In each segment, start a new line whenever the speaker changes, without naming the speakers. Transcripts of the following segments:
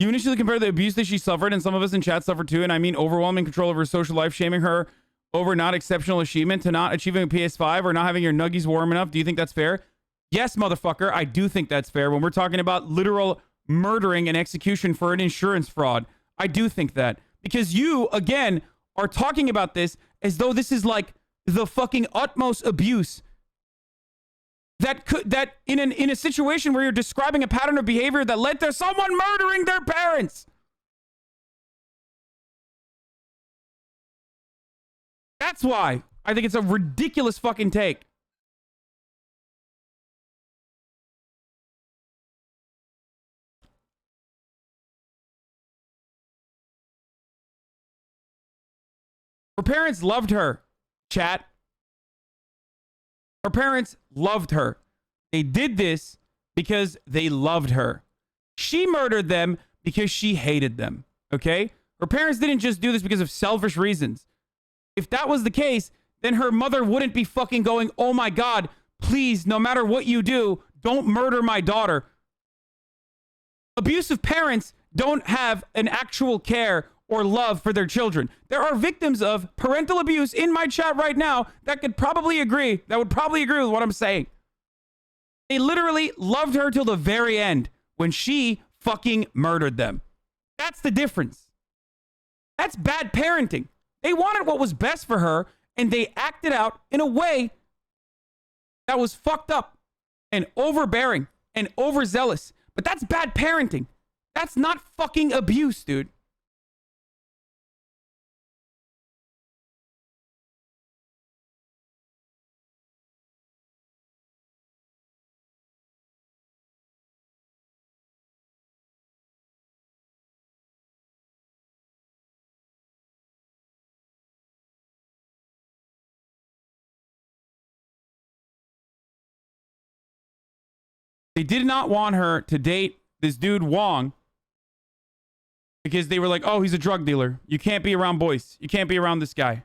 You initially compare the abuse that she suffered, and some of us in chat suffered too, and I mean overwhelming control over her social life, shaming her over not exceptional achievement, to not achieving a PS5 or not having your nuggies warm enough. Do you think that's fair? Yes, motherfucker, I do think that's fair. When we're talking about literal murdering and execution for an insurance fraud, I do think that. Because you, again, are talking about this as though this is like the fucking utmost abuse. That in a situation where you're describing a pattern of behavior that led to someone murdering their parents. That's why I think it's a ridiculous fucking take. Her parents loved her, chat. Her parents loved her. They did this because they loved her. She murdered them because she hated them, okay? Her parents didn't just do this because of selfish reasons. If that was the case, then her mother wouldn't be fucking going, oh my God, please, no matter what you do, don't murder my daughter. Abusive parents don't have an actual care or love for their children. There are victims of parental abuse in my chat right now that would probably agree with what I'm saying. They literally loved her till the very end when she fucking murdered them. That's the difference. That's bad parenting. They wanted what was best for her, and they acted out in a way that was fucked up and overbearing and overzealous. But that's bad parenting. That's not fucking abuse, dude. They did not want her to date this dude Wong because they were like, oh, he's a drug dealer. You can't be around boys. You can't be around this guy.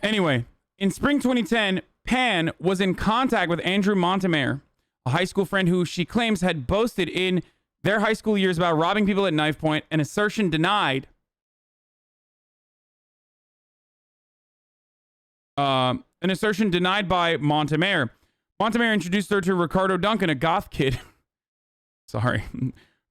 Anyway, in spring 2010, Pan was in contact with Andrew Montemare, a high school friend who she claims had boasted in their high school years about robbing people at knife point, an assertion denied. An assertion denied by Montemare. Montemare introduced her to Ricardo Duncan, a goth kid. Sorry.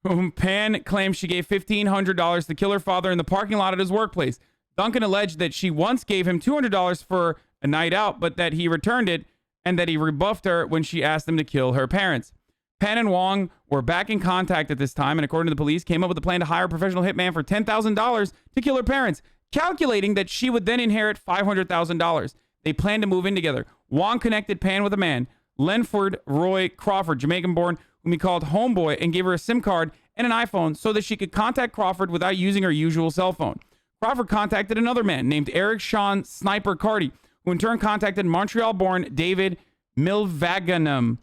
Whom Pan claims she gave $1,500 to kill her father in the parking lot at his workplace. Duncan alleged that she once gave him $200 for a night out, but that he returned it and that he rebuffed her when she asked him to kill her parents. Pan and Wong were back in contact at this time, and according to the police, came up with a plan to hire a professional hitman for $10,000 to kill her parents, calculating that she would then inherit $500,000. They planned to move in together. Wong connected Pan with a man, Lenford Roy Crawford, Jamaican-born, whom he called Homeboy, and gave her a SIM card and an iPhone so that she could contact Crawford without using her usual cell phone. Crawford contacted another man named Eric Sean Sniper Carty, who in turn contacted Montreal-born David Milvaganam.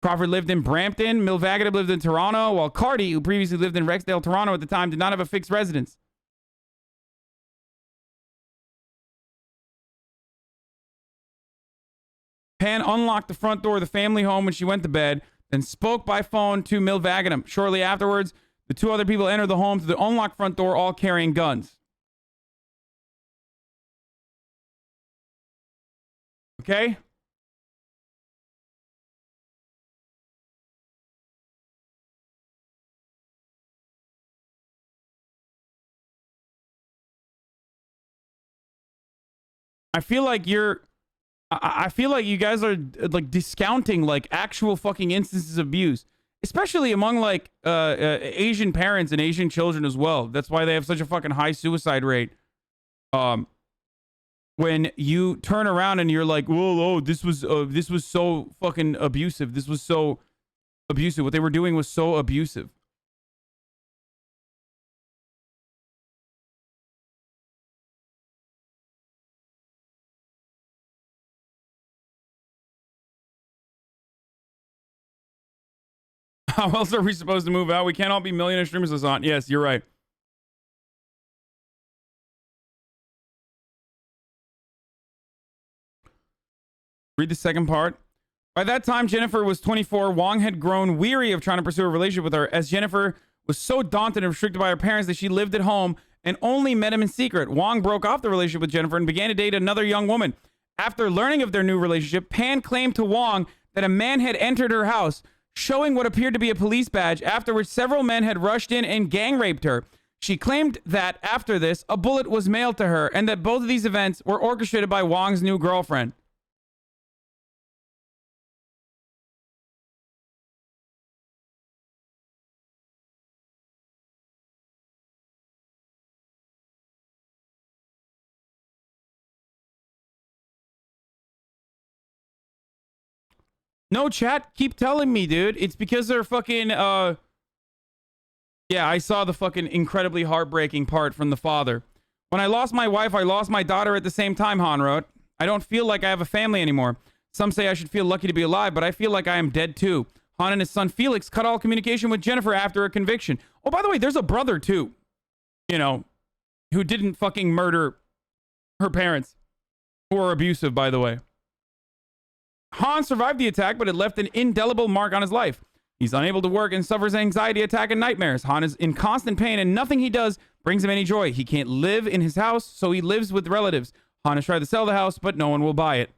Crawford lived in Brampton. Milvaganam lived in Toronto, while Carty, who previously lived in Rexdale, Toronto at the time, did not have a fixed residence. Pan unlocked the front door of the family home when she went to bed, then spoke by phone to Milvaganam. Shortly afterwards, the two other people entered the home through the unlocked front door, all carrying guns. Okay? I feel like I feel like you guys are like discounting like actual fucking instances of abuse, especially among like Asian parents and Asian children as well. That's why they have such a fucking high suicide rate. When you turn around and you're like, whoa, oh, this was so fucking abusive. This was so abusive. What they were doing was so abusive. How else are we supposed to move out? We can't all be millionaire streamers, Hassan. Yes, you're right. Read the second part. By that time, Jennifer was 24. Wong had grown weary of trying to pursue a relationship with her, as Jennifer was so daunted and restricted by her parents that she lived at home and only met him in secret. Wong broke off the relationship with Jennifer and began to date another young woman. After learning of their new relationship, Pan claimed to Wong that a man had entered her house, showing what appeared to be a police badge, after which several men had rushed in and gang raped her. She claimed that after this, a bullet was mailed to her and that both of these events were orchestrated by Wong's new girlfriend. No, chat, keep telling me, dude. It's because they're fucking, yeah, I saw the fucking incredibly heartbreaking part from the father. When I lost my wife, I lost my daughter at the same time, Han wrote. I don't feel like I have a family anymore. Some say I should feel lucky to be alive, but I feel like I am dead too. Han and his son Felix cut all communication with Jennifer after a conviction. Oh, by the way, there's a brother too, you know, who didn't fucking murder her parents, who are abusive, by the way. Han survived the attack, but it left an indelible mark on his life. He's unable to work and suffers anxiety attack and nightmares. Han is in constant pain, and nothing he does brings him any joy. He can't live in his house, so he lives with relatives. Han has tried to sell the house, but no one will buy it.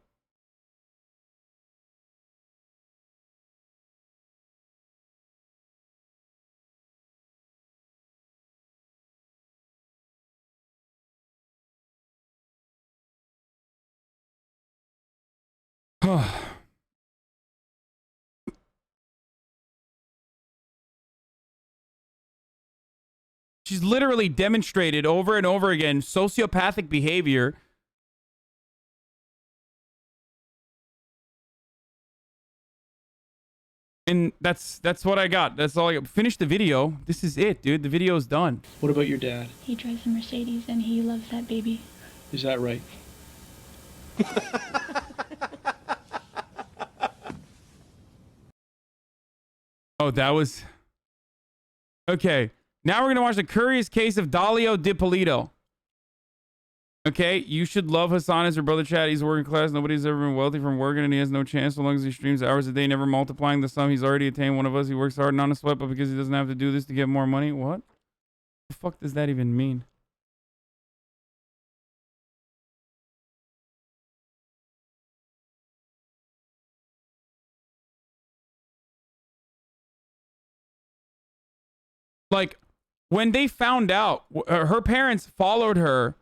She's literally demonstrated over and over again sociopathic behavior. And that's what I got. That's all I got. Finish the video. This is it, dude. The video's done.
What about your dad?
He drives a Mercedes and he loves that baby.
Is that right?
Oh, that was... Okay. Now we're going to watch the curious case of Dalio DiPolito. Okay, you should love Hassan as your brother, Chad. He's working class. Nobody's ever been wealthy from working, and he has no chance so long as he streams hours a day, never multiplying the sum. He's already attained one of us. He works hard, not a sweat, but because he doesn't have to do this to get more money. What the fuck does that even mean? Like, when they found out, her parents followed her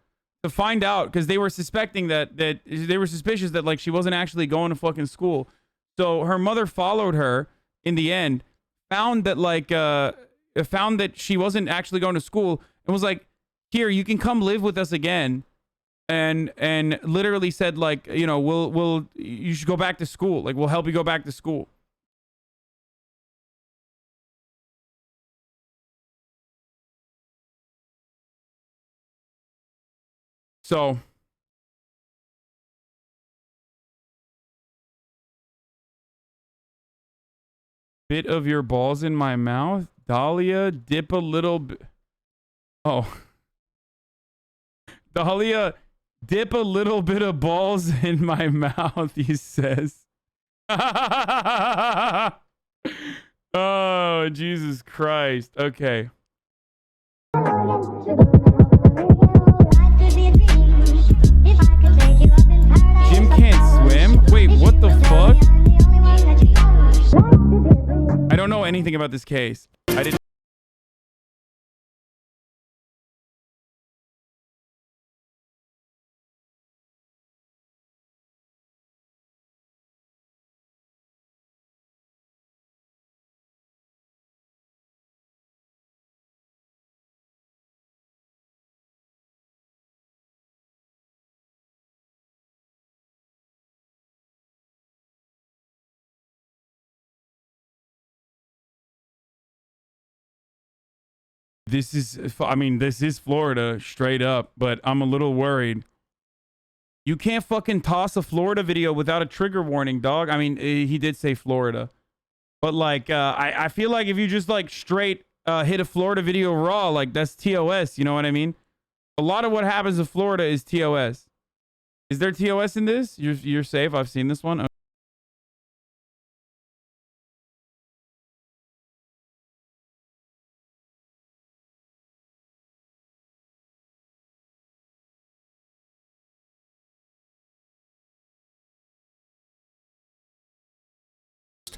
to find out because they were suspecting that they were suspicious that like she wasn't actually going to fucking school. So her mother followed her in the end, found that like found that she wasn't actually going to school and was like, "Here, you can come live with us again." And literally said like, you know, you should go back to school. Like, we'll help you go back to school. So, bit of your balls in my mouth? Dahlia, dip a little bit. Oh. Dahlia, dip a little bit of balls in my mouth, he says. Oh, Jesus Christ. Okay. Jim can't swim? Wait, what the fuck? I don't know anything about this case. I didn't. This is, I mean, this is Florida straight up, but I'm a little worried. You can't fucking toss a Florida video without a trigger warning, dog. I mean, he did say Florida. But like, I feel like if you just like straight hit a Florida video raw, like that's TOS. You know what I mean? A lot of what happens in Florida is TOS. Is there TOS in this? You're safe. I've seen this one.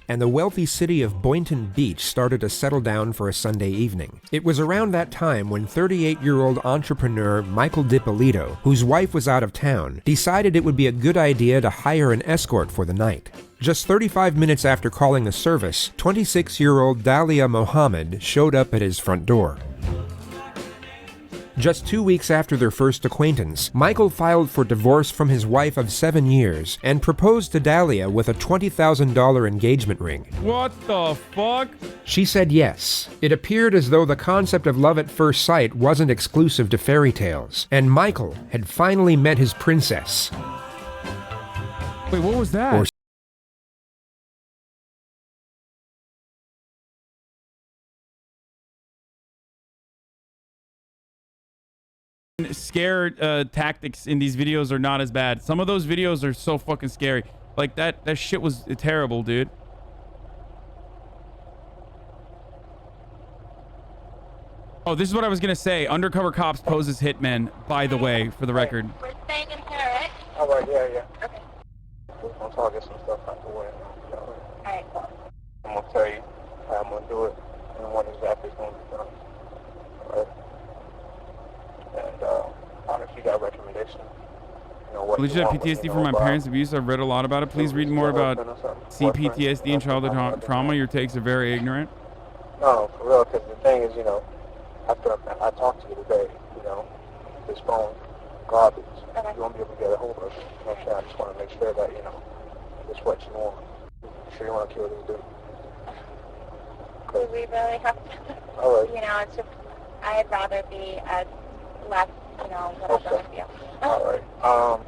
And the wealthy city of Boynton Beach started to settle down for a Sunday evening. It was around that time when 38-year-old entrepreneur Michael DiPolito, whose wife was out of town, decided it would be a good idea to hire an escort for the night. Just 35 minutes after calling the service, 26-year-old Dalia Mohammed showed up at his front door. Just 2 weeks after their first acquaintance, Michael filed for divorce from his wife of 7 years and proposed to Dalia with a $20,000 engagement ring.
What the fuck?
She said yes. It appeared as though the concept of love at first sight wasn't exclusive to fairy tales, and Michael had finally met his princess.
Wait, what was that?
Or
scare tactics in these videos are not as bad. Some of those videos are so fucking scary. Like that shit was terrible, dude. Oh, this is what I was gonna say. Undercover cops pose as hitmen, by the way, for the record.
We're staying in here, right?
Alright, yeah.
Okay.
I'm trying to get some stuff out the way.
Alright.
I'm gonna tell you how I'm gonna do it and what exactly is gonna be done. Alright? And if you got recommendations, you know what
Legit
you
have
want,
PTSD from my parents' abuse. I've read a lot about it. Please read more about CPTSD and childhood trauma. Your takes are very ignorant.
No, for real, because the thing is, after I talked to you today, this phone, garbage, you won't be able to get a hold of it. You know what I'm saying? I just want to make sure that, it's what you want. Sure you want to kill this dude.
Do we really have to?
All right.
It's just, I'd rather be as less, whatever with you.
All right. All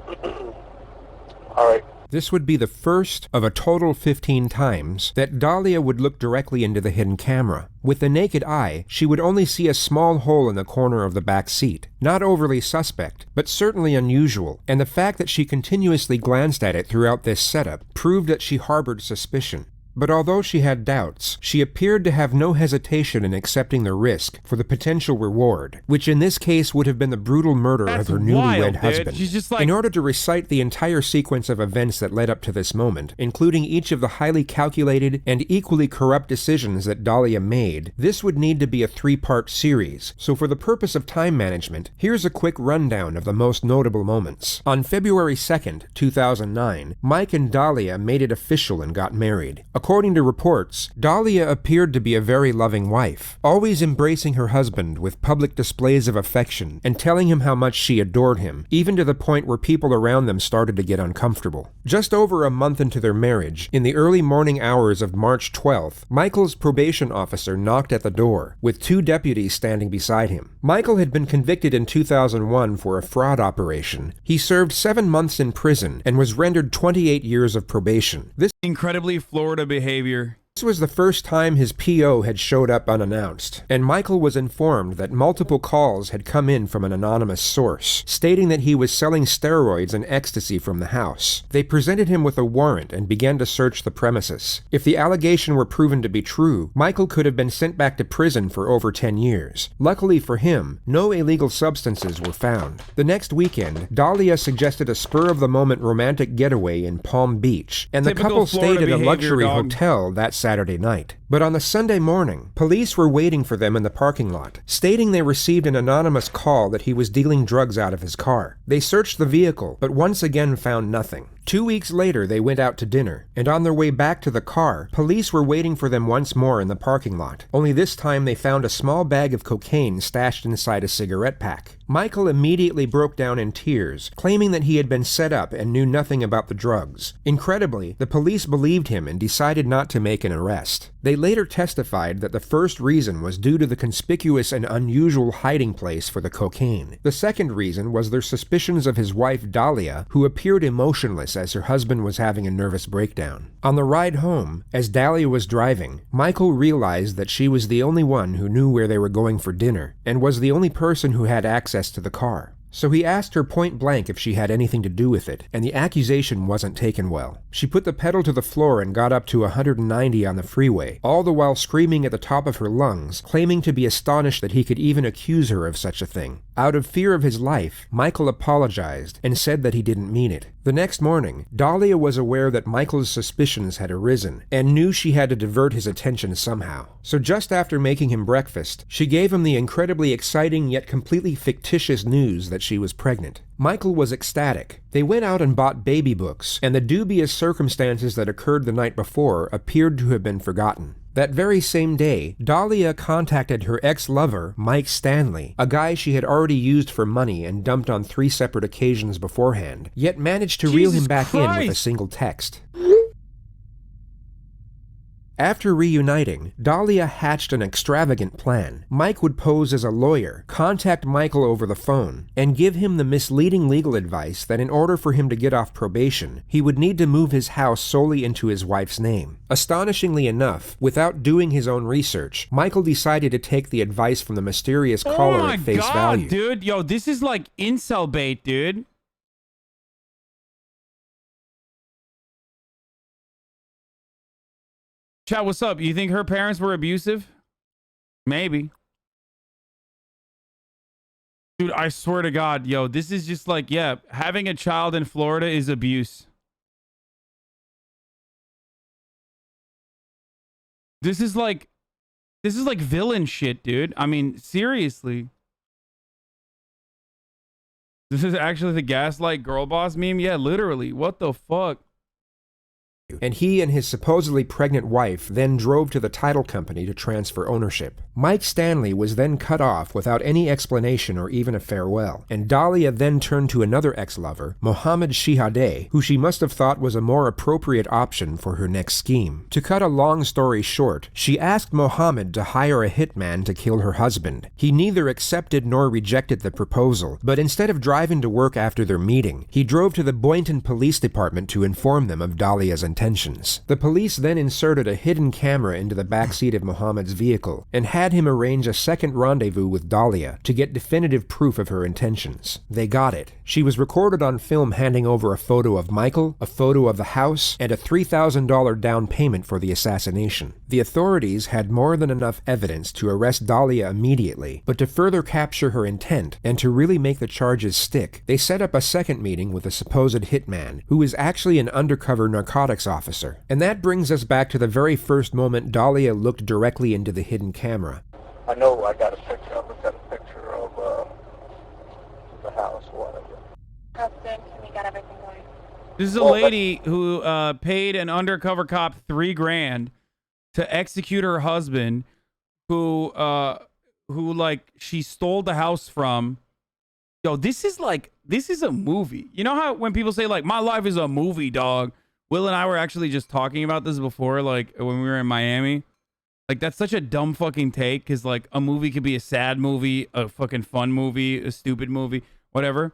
right.
this would be the first of a total 15 times that Dalia would look directly into the hidden camera. With the naked eye, she would only see a small hole in the corner of the back seat. Not overly suspect, but certainly unusual, and the fact that she continuously glanced at it throughout this setup proved that she harbored suspicion. But although she had doubts, she appeared to have no hesitation in accepting the risk for the potential reward, which in this case would have been the brutal murder of her newlywed husband.
She's just like...
In order to recite the entire sequence of events that led up to this moment, including each of the highly calculated and equally corrupt decisions that Dalia made, this would need to be a 3-part series. So for the purpose of time management, here's a quick rundown of the most notable moments. On February 2nd, 2009, Mike and Dalia made it official and got married. According to reports, Dalia appeared to be a very loving wife, always embracing her husband with public displays of affection and telling him how much she adored him, even to the point where people around them started to get uncomfortable. Just over a month into their marriage, in the early morning hours of March 12th, Michael's probation officer knocked at the door, with 2 deputies standing beside him. Michael had been convicted in 2001 for a fraud operation. He served 7 months in prison and was rendered 28 years of probation. This
incredibly Florida behavior.
This was the first time his PO had showed up unannounced, and Michael was informed that multiple calls had come in from an anonymous source, stating that he was selling steroids and ecstasy from the house. They presented him with a warrant and began to search the premises. If the allegation were proven to be true, Michael could have been sent back to prison for over 10 years. Luckily for him, no illegal substances were found. The next weekend, Dalia suggested a spur-of-the-moment romantic getaway in Palm Beach, and the couple stayed at a luxury hotel that Saturday night. But on the Sunday morning, police were waiting for them in the parking lot, stating they received an anonymous call that he was dealing drugs out of his car. They searched the vehicle, but once again found nothing. 2 weeks later, they went out to dinner, and on their way back to the car, police were waiting for them once more in the parking lot. Only this time they found a small bag of cocaine stashed inside a cigarette pack. Michael immediately broke down in tears, claiming that he had been set up and knew nothing about the drugs. Incredibly, the police believed him and decided not to make an arrest. They later testified that the first reason was due to the conspicuous and unusual hiding place for the cocaine. The second reason was their suspicions of his wife Dalia, who appeared emotionless house as her husband was having a nervous breakdown. On the ride home, as Dahlia was driving, Michael realized that she was the only one who knew where they were going for dinner, and was the only person who had access to the car. So he asked her point blank if she had anything to do with it, and the accusation wasn't taken well. She put the pedal to the floor and got up to 190 on the freeway, all the while screaming at the top of her lungs, claiming to be astonished that he could even accuse her of such a thing. Out of fear of his life, Michael apologized and said that he didn't mean it. The next morning, Dahlia was aware that Michael's suspicions had arisen, and knew she had to divert his attention somehow. So just after making him breakfast, she gave him the incredibly exciting yet completely fictitious news that she was pregnant. Michael was ecstatic. They went out and bought baby books, and the dubious circumstances that occurred the night before appeared to have been forgotten. That very same day, Dahlia contacted her ex-lover, Mike Stanley, a guy she had already used for money and dumped on 3 separate occasions beforehand, yet managed to reel him back in with a single text. After reuniting, Dahlia hatched an extravagant plan. Mike would pose as a lawyer, contact Michael over the phone, and give him the misleading legal advice that in order for him to get off probation, he would need to move his house solely into his wife's name. Astonishingly enough, without doing his own research, Michael decided to take the advice from the mysterious caller at face value.
Dude, yo, this is like incel bait, dude. Chat, what's up? You think her parents were abusive? Maybe. Dude, I swear to God, yo, this is just like, yeah, having a child in Florida is abuse. This is like villain shit, dude. I mean, seriously. This is actually the gaslight girl boss meme? Yeah, literally. What the fuck?
And he and his supposedly pregnant wife then drove to the title company to transfer ownership. Mike Stanley was then cut off without any explanation or even a farewell, and Dahlia then turned to another ex-lover, Mohammed Shihadeh, who she must have thought was a more appropriate option for her next scheme. To cut a long story short, she asked Mohammed to hire a hitman to kill her husband. He neither accepted nor rejected the proposal, but instead of driving to work after their meeting, he drove to the Boynton Police Department to inform them of Dahlia's intentions. The police then inserted a hidden camera into the backseat of Mohammed's vehicle and had him arrange a second rendezvous with Dahlia to get definitive proof of her intentions. They got it. She was recorded on film handing over a photo of Michael, a photo of the house, and a $3,000 down payment for the assassination. The authorities had more than enough evidence to arrest Dahlia immediately, but to further capture her intent and to really make the charges stick, they set up a second meeting with a supposed hitman, who is actually an undercover narcotics officer. And that brings us back to the very first moment Dahlia looked directly into the hidden camera.
I know I got a picture. I looked at a picture of the house or whatever.
How soon can we get everything going?
This is a lady who paid an undercover cop $3,000 to execute her husband, who like she stole the house from. Yo, this is a movie. You know how when people say like my life is a movie, dog? Will and I were actually just talking about this before, like when we were in Miami. Like that's such a dumb fucking take, because like a movie could be a sad movie, a fucking fun movie, a stupid movie, whatever.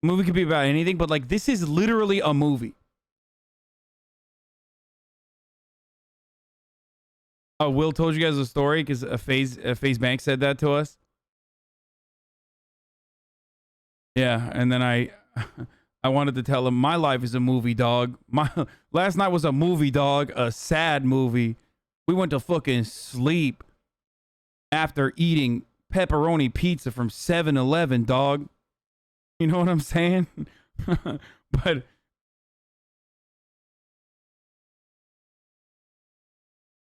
A movie could be about anything, but like this is literally a movie. Will told you guys a story because FaZe Bank said that to us. Yeah, and then I wanted to tell him my life is a movie, dog. My last night was a movie, dog, a sad movie. We went to fucking sleep after eating pepperoni pizza from 7-Eleven, dog. You know what I'm saying? But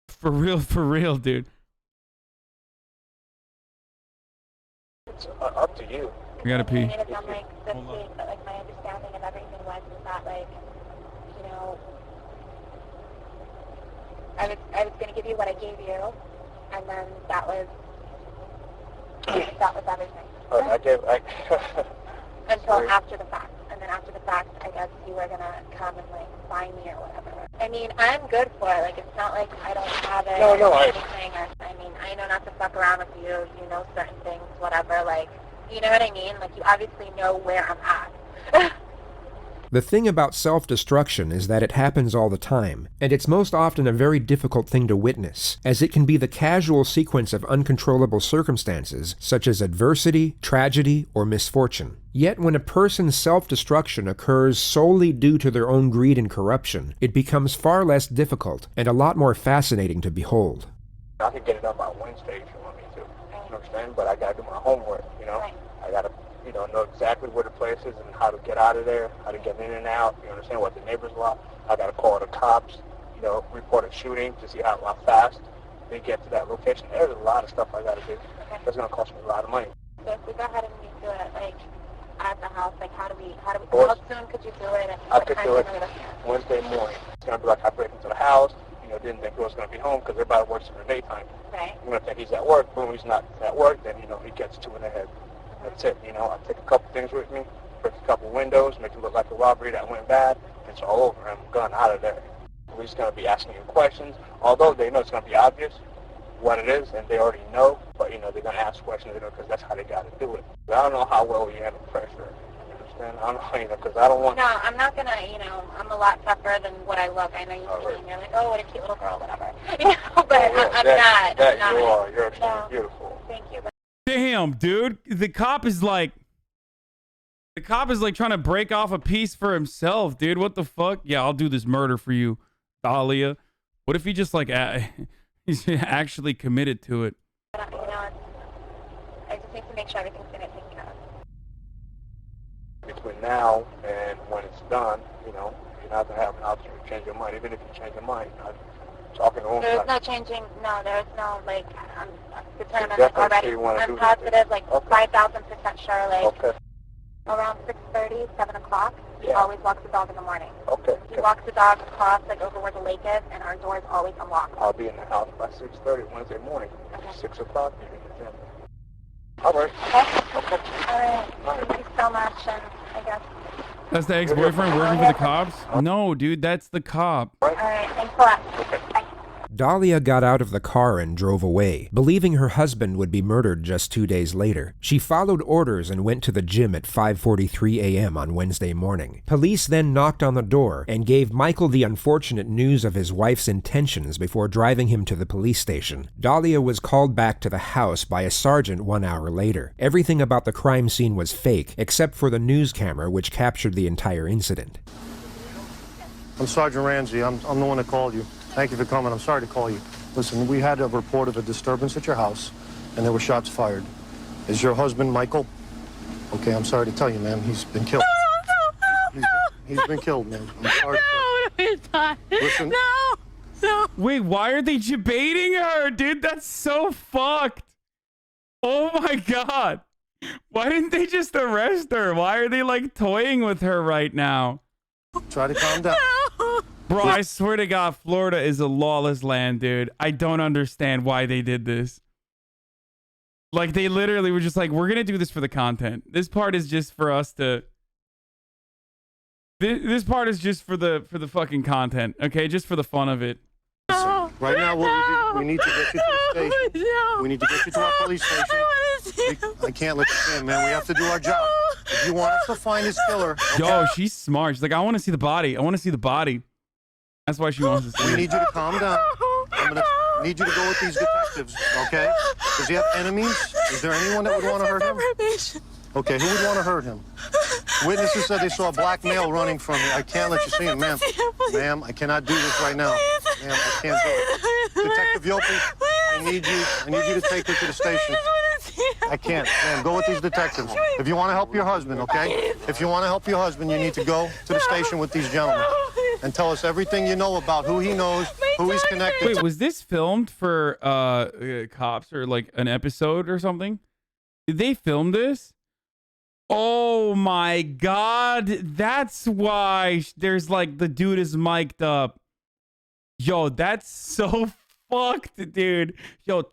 for real, dude.
It's up to you.
We gotta pee.
Like this week, but like my understanding of everything was that like, you know, I was gonna give you what I gave you, and then that was everything. Until after the fact, and then after the fact, I guess you were gonna come and like find me or whatever. I mean, I'm good for it. Like it's not like I don't have it.
No,
anything. I mean, I know not to fuck around with you. You know certain things, whatever. Like, you know what I mean? Like you obviously know where I'm at.
The thing about self-destruction is that it happens all the time, and it's most often a very difficult thing to witness, as it can be the casual sequence of uncontrollable circumstances, such as adversity, tragedy, or misfortune. Yet when a person's self-destruction occurs solely due to their own greed and corruption, it becomes far less difficult and a lot more fascinating to behold.
I can get it done by Wednesday if you want me to. You understand? But I gotta do my homework, you know? I gotta, know exactly where the place is and how to get out of there, how to get in and out, you understand, what the neighbors want. I gotta call the cops, report a shooting to see how fast they get to that location. There's a lot of stuff I gotta do. That's gonna cost me a lot of money.
So if we go ahead and we do it, at the house, how soon could you do it? And
I could do it Wednesday morning. It's gonna be like I break into the house, didn't think he was gonna be home because everybody works in the daytime.
Right.
I'm gonna think he's at work. Boom, he's not at work, then, he gets two in the head. That's it, I take a couple things with me, break a couple windows, make it look like a robbery that went bad, it's all over. I'm gone out of there. We're just going to be asking you questions, although they know it's going to be obvious what it is, and they already know, but, they're going to ask questions, because that's how they got to do it. I don't know how well you handle pressure, you understand? I don't know, because I don't want...
No, I'm not going to, I'm a lot tougher than what I look. I know you see me and you're like, oh, what a cute little girl, whatever. But I'm not.
You are. You're extremely beautiful.
Thank you.
Damn, dude. The cop is like trying to break off a piece for himself, dude. What the fuck? Yeah, I'll do this murder for you, Dahlia. What if he just he's actually committed to it?
I just need to make sure everything's going to take care of.
Between now and when it's done, you're not going to have an option to change your mind. Even if you change your mind, you're not talking to him.
There's no changing. No, there's no, I'm determined already. I'm positive, 5,000% sure, around 6:30, 7 o'clock. He always walks the dog in the morning.
Okay.
He walks the dog across, over where the lake is, and our door is always unlocked.
I'll be in the house by 6:30 Wednesday morning. 6 o'clock, you can get in. All right.
Okay. All right. Thank you so much, and I guess...
That's the ex-boyfriend working for the cops? No, dude, that's the cop.
All right, thanks a lot.
Okay.
Bye.
Dahlia got out of the car and drove away, believing her husband would be murdered just 2 days later. She followed orders and went to the gym at 5:43 a.m. on Wednesday morning. Police then knocked on the door and gave Michael the unfortunate news of his wife's intentions before driving him to the police station. Dahlia was called back to the house by a sergeant 1 hour later. Everything about the crime scene was fake, except for the news camera which captured the entire incident.
I'm Sergeant Ramsey. I'm the one that called you. Thank you for coming. I'm sorry to call you. Listen, we had a report of a disturbance at your house, and there were shots fired. Is your husband Michael? Okay, I'm sorry to tell you, ma'am. He's been killed. He's been killed, man. I'm sorry.
No, he's not.
Listen.
No.
Wait, why are they debating her, dude? That's so fucked. Oh my god. Why didn't they just arrest her? Why are they toying with her right now?
Try to calm down.
Bro, I swear to God, Florida is a lawless land, dude. I don't understand why they did this. They literally were just we're going to do this for the content. This part is just for us to... This part is just for the fucking content, okay? Just for the fun of it.
Listen, right now, we need to get you to the station. We need to get you to our police station. I can't let you in, man. We have to do our job. If you want us to find this killer... Okay?
Yo, she's smart. She's I want to see the body. I want to see the body. That's why she wants to see
We
it.
need you to calm down. I'm going to need you to go with these detectives, okay? Does he have enemies? Is there anyone that would want to hurt him? Okay, who would want to hurt him? Witnesses said they saw a black male running from me. I can't let you see him, ma'am. Ma'am, I cannot do this right now. Ma'am, I can't do it. Detective Yopi, I need you to take her to the station. I can't. Ma'am, go with these detectives. If you want to help your husband, okay? If you want to help your husband, you need to go to the station with these gentlemen and tell us everything you know about who he knows, who he's connected to.
Wait, was this filmed for cops or an episode or something? Did they film this? Oh my god, that's why there's the dude is mic'd up. Yo, that's so fucked, dude. Yo,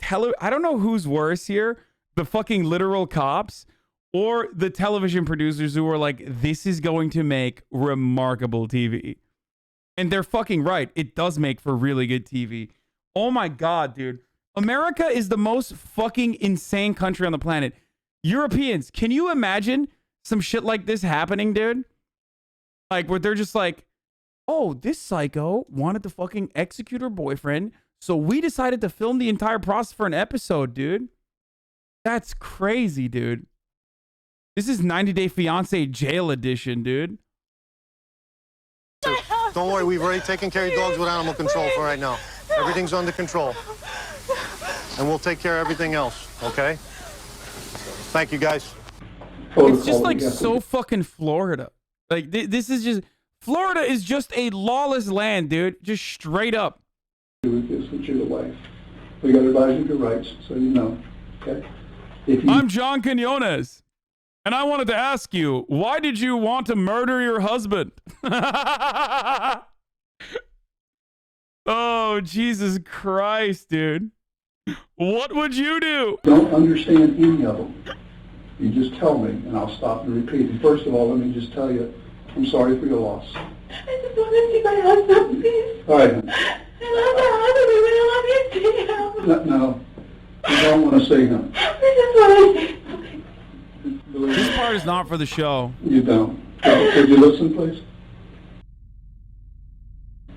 I don't know who's worse here, the fucking literal cops or the television producers who were this is going to make remarkable TV. And they're fucking right. It does make for really good TV. Oh my god, dude. America is the most fucking insane country on the planet. Europeans, can you imagine some shit like this happening, dude? Like, where they're just like, oh, this psycho wanted to fucking execute her boyfriend, so we decided to film the entire process for an episode, dude. That's crazy, dude. This is 90 Day Fiancé Jail Edition, dude.
Don't worry, we've already taken care of your dogs with animal control for right now. Everything's under control. And we'll take care of everything else, okay? Thank you, guys.
It's just like so fucking Florida. Like, this is just... Florida is just a lawless land, dude. Just straight up.
With this, that you're the wife. We got to advise you of your rights, so you know, okay?
I'm John Quinones, and I wanted to ask you, why did you want to murder your husband? Oh, Jesus Christ, dude. What would you do?
Don't understand any of them. You just tell me, and I'll stop and repeat. And first of all, let me just tell you, I'm sorry for your loss.
I just want to see my husband, please.
All right.
I love my husband. We don't want to see him.
No, you don't want to see him.
I just want to see him.
This part is not for the show.
You don't. Could you listen, please?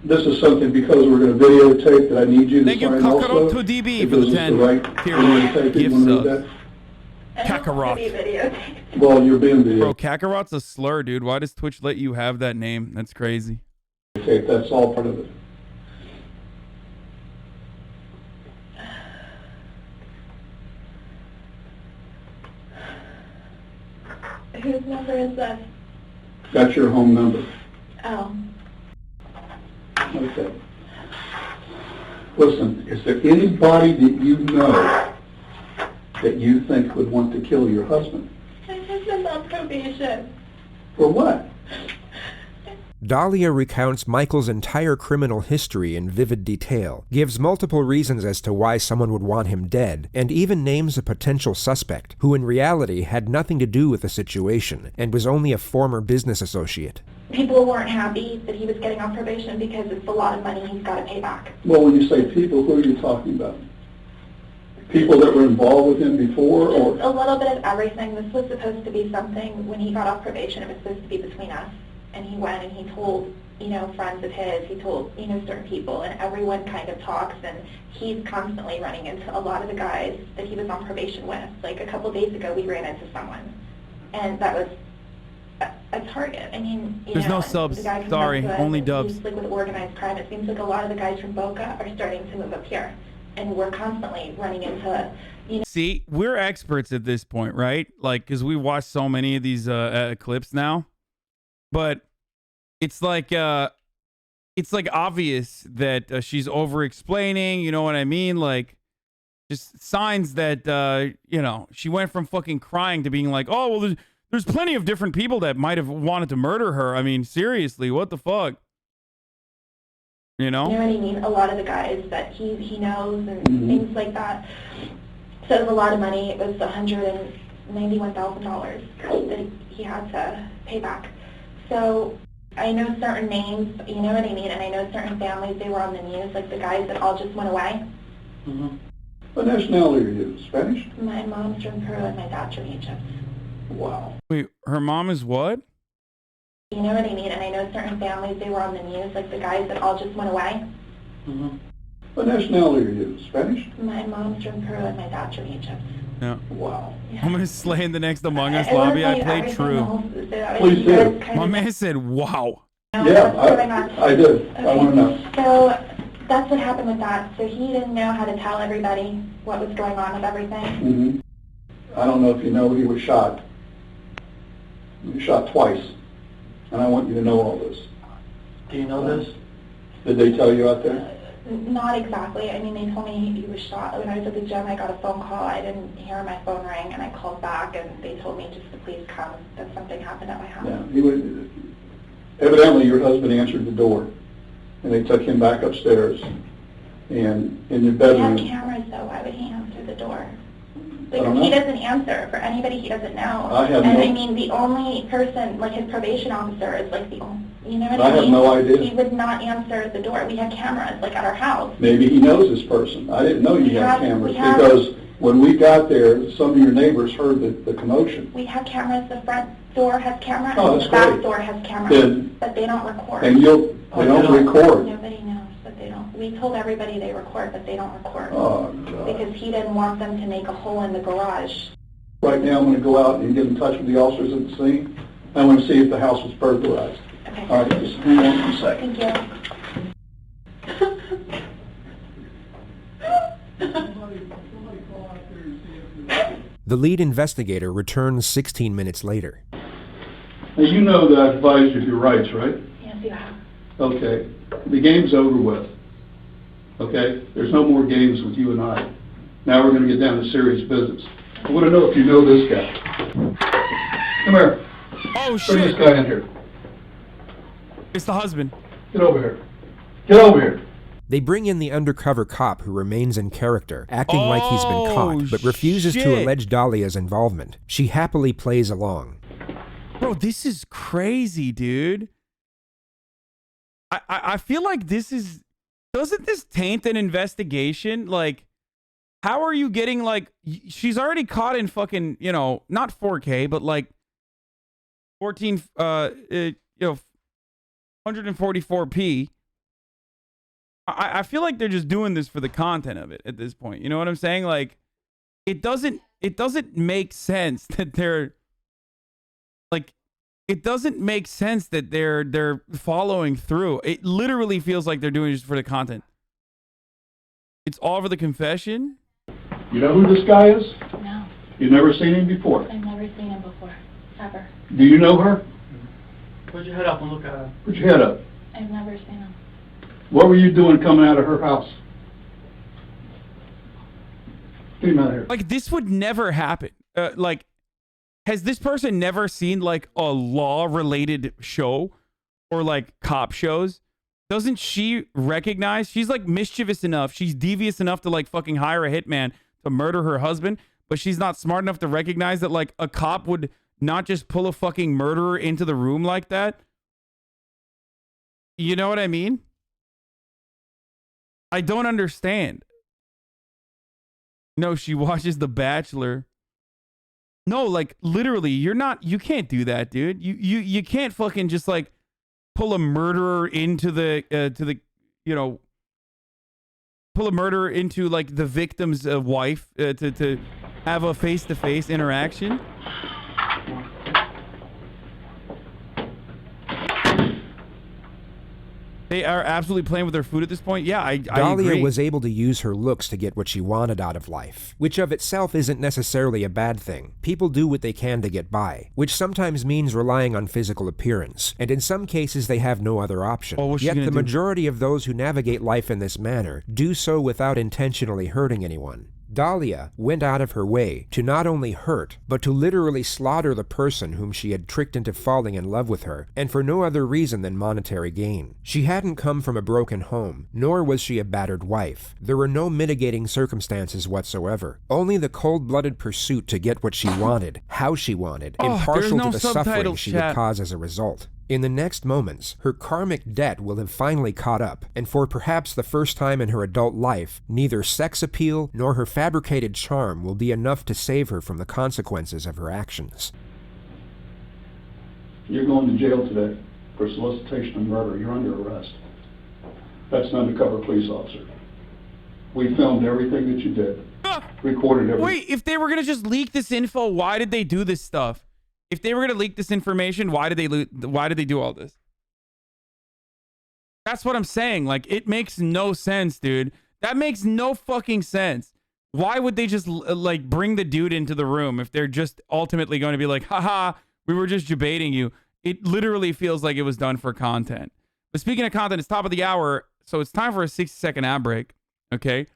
This is something because we're going to videotape that I need you to
Thank you,
sign also.
Kakarot to DB for
Because
the
it's
10
right
tier
videotape.
gift
You want to read
subs.
that?
Kakarot.
Well, you're being
Bro,
videotaped.
Kakarot's a slur, dude. Why does Twitch let you have that name? That's crazy.
That's all part of it.
Whose number is this?
That's your home number.
Oh.
Okay. Listen, is there anybody that you know that you think would want to kill your husband?
My husband's on probation.
For what?
Dahlia recounts Michael's entire criminal history in vivid detail, gives multiple reasons as to why someone would want him dead, and even names a potential suspect, who in reality had nothing to do with the situation, and was only a former business associate.
People weren't happy that he was getting off probation because it's a lot of money he's got to pay back.
Well, when you say people, who are you talking about? People that were involved with him before, or?
A little bit of everything. This was supposed to be something, when he got off probation, it was supposed to be between us. And he went and he told, friends of his, he told, certain people, and everyone kind of talks, and he's constantly running into a lot of the guys that he was on probation with. Like a couple days ago, we ran into someone, and that was a target. I mean,
There's no subs. Sorry, only dubs.
He's like with organized crime. It seems like a lot of the guys from Boca are starting to move up here, and we're constantly running into,
See, we're experts at this point, right? Like, because we watch so many of these clips now. But it's like obvious that she's over-explaining, you know what I mean? Like, just signs that, she went from fucking crying to being like, oh, well, there's plenty of different people that might have wanted to murder her. I mean, seriously, what the fuck? You know?
You know what I mean? A lot of the guys that he knows and things like that. So it was a lot of money. It was $191,000 that he had to pay back. So I know certain names, you know what I mean, and I know certain families, they were on the news, like the guys that all just went away.
Mm-hmm. What nationality are you? Spanish?
My mom's from Peru and my dad's from Egypt.
Wow.
Wait, her mom is what?
You know what I mean, and I know certain families, they were on the news, like the guys that all just went away.
Mm-hmm. What nationality are you? Spanish?
My mom's from Peru and my dad's from Egypt.
Yeah.
Wow.
I'm going to slay in the next Among Us lobby. I played true.
Please do.
My man said, wow.
Yeah, I did.
Okay.
I want to know.
So that's what happened with that. So he didn't know how to tell everybody what was going on with everything.
Mm-hmm. I don't know if you know, he was shot. He was shot twice. And I want you to know all this.
Do you know this?
Did they tell you out there?
Not exactly. I mean, they told me he was shot. When I was at the gym, I got a phone call. I didn't hear my phone ring, and I called back, and they told me just to please come, that something happened at my house.
Yeah. Evidently, your husband answered the door, and they took him back upstairs. And in your
We
bedroom...
have cameras, though. Why would he answer the door?
I don't
Because he
know.
doesn't answer for anybody he doesn't know.
I have
and
no-
I mean, the only person, like his probation officer, is like the only, you know what
I
I mean?
have no idea.
He would not answer the door. We have cameras, like at our house.
Maybe he knows this person. I didn't know you had cameras
we have-
because when we got there, some of your neighbors heard the commotion.
We have cameras the front door has camera,
Oh,
and
that's
the back
great.
door has camera,
Then-
but they don't record.
And they don't record.
Nobody knows, but they don't. We told everybody they record, but they don't record.
Oh, God.
Because he didn't want them to make a hole in the garage.
Right now, I'm going to go out and get in touch with the officers at the scene. I want to see if the house was burglarized.
Okay.
All right, just hang on for a second.
Thank you.
The lead investigator returns 16 minutes later.
Now, you know that I advised you of your rights, right?
Yes, you have.
Okay. The game's over with. Okay? There's no more games with you and I. Now we're going to get down to serious business. I want to know if you know this guy. Come here.
Oh,
Bring
shit.
this guy in here.
It's the husband.
Get over here. Get over here.
They bring in the undercover cop who remains in character, acting like he's been caught, but refuses to
shit.
allege Dahlia's involvement. She happily plays along.
Bro, this is crazy, dude. I feel like this is... Doesn't this taint an investigation? Like, how are you getting, like... She's already caught in fucking, you know, not 4K, but like 14, you know, 144p. I feel like they're just doing this for the content of it at this point. You know what I'm saying? Like, it doesn't make sense that they're like, it doesn't make sense that they're following through. It literally feels like they're doing it just for the content. It's all for the confession.
You know who this guy is?
No,
You've never seen him before.
I've never seen him before, ever.
Do you know her?
Put your head up and look at her.
Put your head up.
I've never seen him.
What were you doing coming out of her house? Get him out of here.
Like, this would never happen. Like, has this person never seen like a law-related show or like cop shows? Doesn't she recognize? She's like mischievous enough. She's devious enough to like fucking hire a hitman to murder her husband, but she's not smart enough to recognize that like a cop would not just pull a fucking murderer into the room like that. You know what I mean? I don't understand. No, she watches The Bachelor. No, like literally, you can't do that, dude. You can't fucking just like pull a murderer into the you know, pull a murderer into like the victim's wife to have a face-to-face interaction. They are absolutely playing with their food at this point. Yeah, I
Dahlia
agree.
was able to use her looks to get what she wanted out of life, which of itself isn't necessarily a bad thing. People do what they can to get by, which sometimes means relying on physical appearance, and in some cases they have no other option.
Oh, what's she
Yet
gonna
the
do?
majority of those who navigate life in this manner do so without intentionally hurting anyone. Dahlia went out of her way to not only hurt, but to literally slaughter the person whom she had tricked into falling in love with her, and for no other reason than monetary gain. She hadn't come from a broken home, nor was she a battered wife. There were no mitigating circumstances whatsoever. Only the cold-blooded pursuit to get what she wanted, how she wanted, impartial
there's no
to the suffering
subtitles,
she
chat.
would cause as a result. In the next moments, her karmic debt will have finally caught up, and for perhaps the first time in her adult life, neither sex appeal nor her fabricated charm will be enough to save her from the consequences of her actions.
You're going to jail today for solicitation of murder. You're under arrest. That's an undercover police officer. We filmed everything that you did. Recorded everything.
Wait, if they were gonna just leak this info, why did they do this stuff? If they were gonna leak this information, why did they do all this? That's what I'm saying. Like, it makes no sense, dude. That makes no fucking sense. Why would they just like bring the dude into the room if they're just ultimately going to be like, haha, we were just debating you? It literally feels like it was done for content. But speaking of content, it's top of the hour, so it's time for a 60-second ad break. Okay.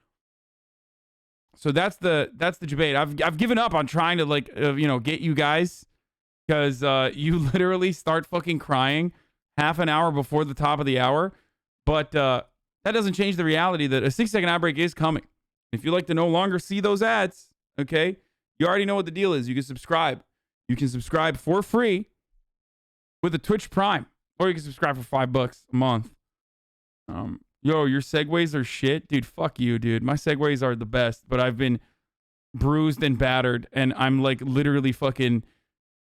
So that's the debate. I've given up on trying to like you know, get you guys, because you literally start fucking crying half an hour before the top of the hour. But that doesn't change the reality that a 60-second ad break is coming. If you like to no longer see those ads, okay, you already know what the deal is. You can subscribe. You can subscribe for free with a Twitch Prime, or you can subscribe for $5 a month. Yo, your segues are shit, dude. Fuck you, dude. My segues are the best, but I've been bruised and battered, and I'm like literally fucking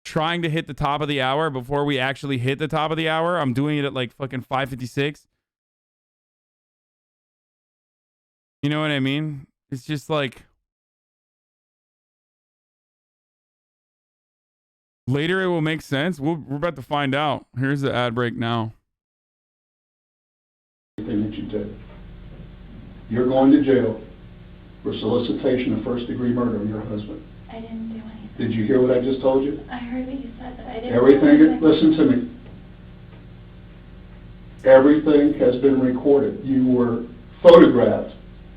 trying to hit the top of the hour before we actually hit the top of the hour. I'm doing it at like fucking 5:56. You know what I mean? It's just like later it will make sense. We're about to find out. Here's the ad break now.
Everything that you did. You're going to jail for solicitation of first-degree murder on your husband.
I didn't do anything.
Did you hear what I just told you?
I heard what you said, but I didn't
Everything,
do anything.
listen to me. Everything has been recorded. You were photographed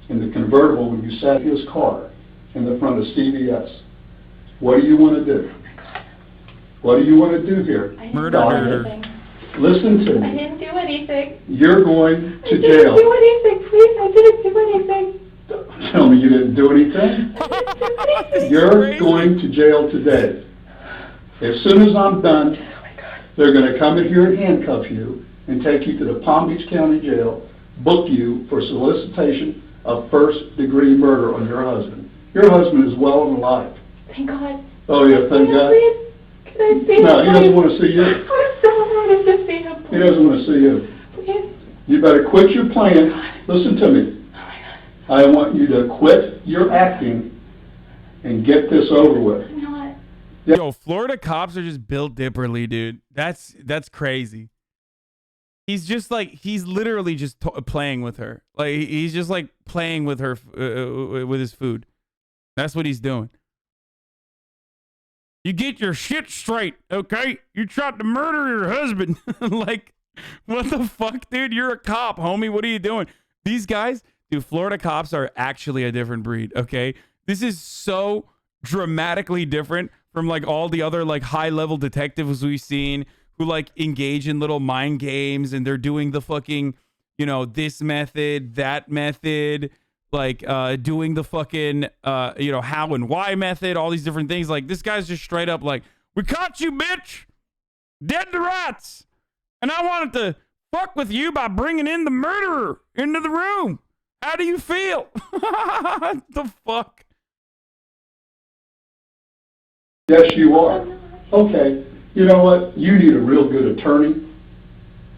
in the convertible when you sat in his car in the front of CVS. What do you want to do? What do you want to do here?
Murder.
Listen to me.
I didn't do anything.
You're going to
I didn't
jail.
do anything, please. I didn't do anything.
Tell me you didn't do anything. You're going to jail today. As soon as I'm done, they're going to come in here and handcuff you and take you to the Palm Beach County Jail, book you for solicitation of first-degree murder on your husband. Your husband is well and alive.
Thank God.
Oh, yeah, thank God.
Please? Can I see him?
No, he doesn't want to see you.
I so wanted to see him.
He doesn't want to see you.
Please?
You better quit your playing. Listen to me. I want you to quit your acting and get this over with.
You know what?
Yo, Florida cops are just built differently, dude. That's crazy. He's just like, he's literally just playing with her. Like, he's just like playing with her, with his food. That's what he's doing. You get your shit straight, okay? You tried to murder your husband. Like, what the fuck, dude? You're a cop, homie. What are you doing? These guys, dude, Florida cops are actually a different breed, okay? This is so dramatically different from like all the other like high-level detectives we've seen who like engage in little mind games and they're doing the fucking, you know, this method, that method, like doing the fucking, you know, how and why method, all these different things. Like this guy's just straight up like, we caught you, bitch, dead to rights. And I wanted to fuck with you by bringing in the murderer into the room. How do you feel? What the fuck?
Yes, you are. Okay. You know what? You need a real good attorney.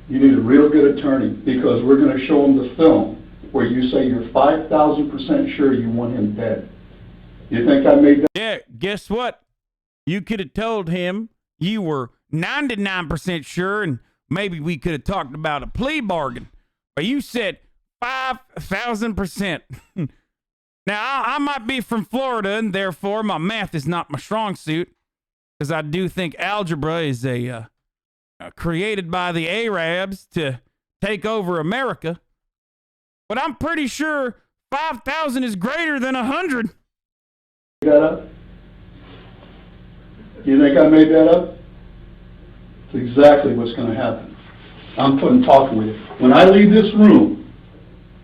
You need a real good attorney because we're going to show them the film where you say you're 5,000% sure you want him dead. You think I made that?
Yeah, guess what? You could have told him you were 99% sure and maybe we could have talked about a plea bargain. But you said 5,000%. Now, I might be from Florida, and therefore my math is not my strong suit, because I do think algebra is created by the Arabs to take over America. But I'm pretty sure 5,000 is greater than 100.
That up? You think I made that up? It's exactly what's going to happen. I'm talking with you. When I leave this room,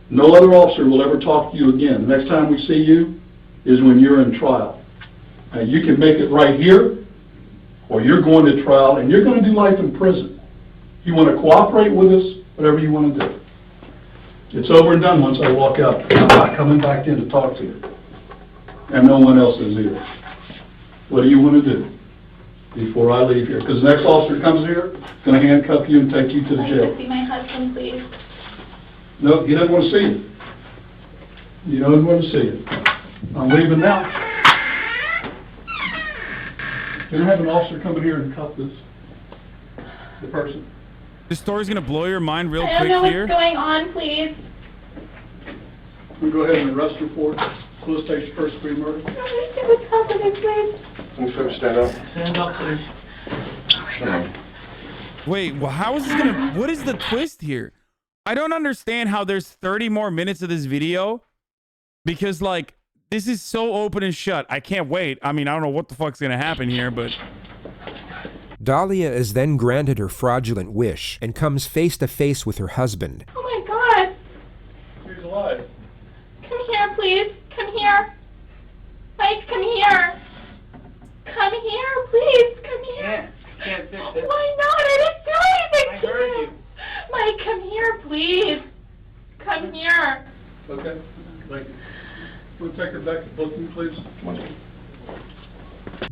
no other officer will ever talk to you again. The next time we see you is when you're in trial. Now, you can make it right here, or you're going to trial, and you're going to do life in prison. You want to cooperate with us, whatever you want to do. It's over and done once I walk out. I'm not coming back in to talk to you. And no one else is either. What do you want to do before I leave here? Because the next officer comes here, going to handcuff you and take you to the jail.
I'd like to see my husband, please.
No, he doesn't want to see you. He doesn't want to see you. I'm leaving now. Can I have an officer come in here and cuff the person?
This story's gonna blow your mind real
I
quick
don't know
here.
what's going on, please.
We'll go ahead and arrest her for solicitation first degree murder.
What's happening, please?
Can you stand up?
Stand up, please.
Wait, well, how is this gonna? What is the twist here? I don't understand how there's 30 more minutes of this video because like this is so open and shut. I can't wait. I mean, I don't know what the fuck's gonna happen here, but
Dahlia is then granted her fraudulent wish and comes face to face with her husband.
Oh my God!
He's alive.
Come here, please. Come here. Mike, come here. Come here, please. Come here.
Can't fix it.
Why not? I didn't do anything
I
to
heard
you.
you.
Mike, come here, please. Come here.
Okay, thank you. We'll take her back to booking, please.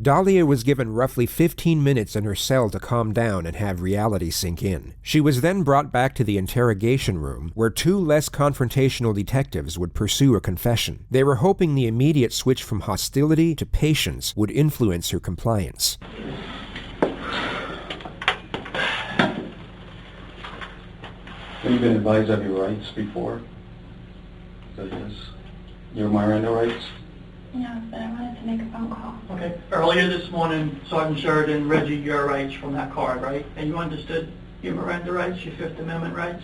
Dahlia was given roughly 15 minutes in her cell to calm down and have reality sink in. She was then brought back to the interrogation room, where 2 less confrontational detectives would pursue a confession. They were hoping the immediate switch from hostility to patience would influence her compliance.
Have you been advised of your rights before? So yes, your Miranda rights?
No, but I wanted to make a phone call.
Okay. Earlier this morning, Sergeant Sheridan read you your rights from that card, right? And you understood your Miranda rights, your Fifth Amendment rights?